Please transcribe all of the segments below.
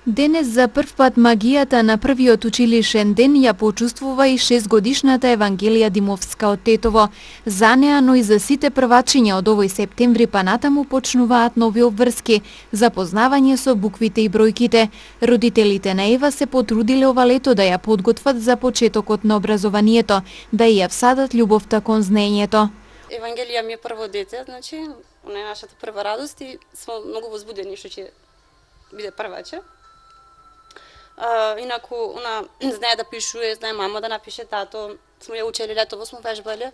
Денес за прв пат магијата на првиот училишен ден ја почувствува и 6-годишната Евангелија Димовска од Тетово. За неа, но и за сите првачиња од овој септември па натаму почнуваат нови обврски, запознавање со буквите и бројките. Родителите на Ева се потрудиле ова лето да ја подготват за почетокот на образованието, да ја всадат љубовта кон знаењето. Евангелија ми е прво дете, значи, она е нашата прва радост и сме многу возбудени што ќе биде прваче. Инаку, она знае да пишува, знае мама да напише, тато, сме ја учели летово, сме вежбале,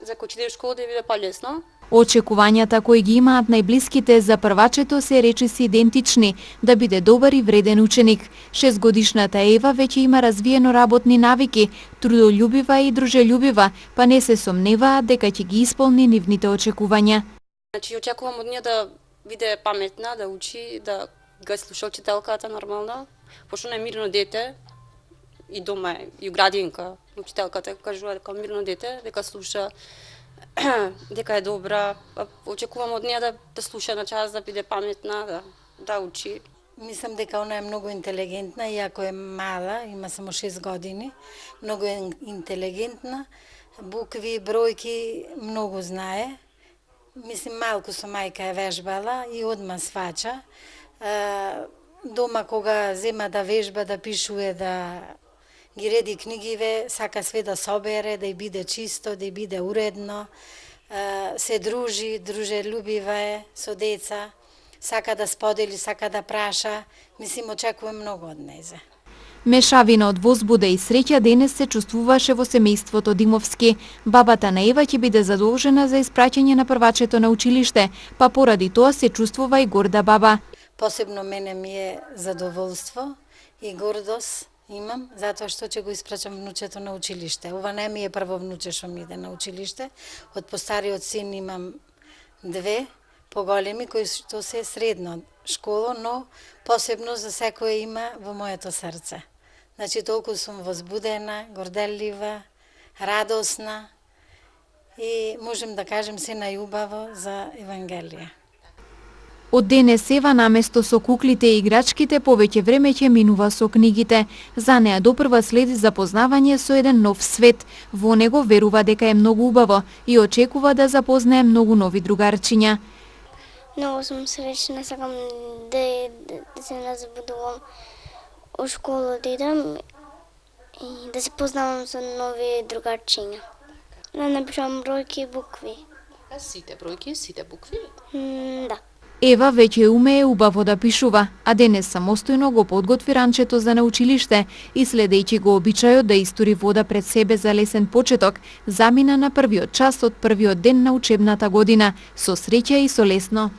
за кој иде во школа да биде полесно. Очекувањата кои ги имаат најблиските за првачето се речиси идентични, да биде добар и вреден ученик. 6-годишната Ева веќе има развиено работни навики, трудолюбива и дружелюбива, па не се сомневаат дека ќе ги исполни нивните очекувања. Значи, очекувам од неја да биде паметна, да учи, да го слуша учителката нормално, пошто не е мирно дете, и дома, и у градинка, учителката кажува дека мирно дете, дека слуша, дека е добра. Очекувам од неја да слуша на час, да биде паметна, да учи. Мислам дека она е многу интелигентна, иако е мала, има само 6 години, многу е интелигентна, букви, бројки многу знае. Мислим, малку со мајка е вежбала и одма сваќа. Дома кога зема да вежба, да пишува, да ги реди книгиве, сака све да собере, да и биде чисто, да и биде уредно, се дружи, дружелюбива е со деца, сака да сподели, сака да праша, мислим, очекувам многу од незе. Мешавина од возбуда и среќа денес се чувствуваше во семејството Димовски. Бабата на Ева ќе биде задолжена за испраќање на првачето на училиште, па поради тоа се чувствува и горда баба. Посебно мене ми е задоволство и гордост имам, затоа што ќе го испраќам внучето на училиште. Ова не ми е прво внуче што ми иде на училиште. Од постариот син имам 2 поголеми кои што се средно школа, но посебно за секој има во моето срце. Значи, толку сум возбудена, горделлива, радосна и можем да кажем се најубаво за Евангелие. Од денес Ева наместо со куклите и играчките повеќе време ќе минува со книгите. За неа допрва следи запознавање со еден нов свет. Во него верува дека е многу убаво и очекува да запознае многу нови другарчиња. Многу сум среќна, сакам да се назбудувам у школа да идам и да се познавам со нови другарчиња. Да напишам бројки и букви. Сите бројки, сите букви? Да. Ева веќе умее убаво да пишува, а денес самостојно го подготви ранчето за на училиште и следејќи го обичајот да истури вода пред себе за лесен почеток, замина на првиот час од првиот ден на учебната година, со среќа и со лесно.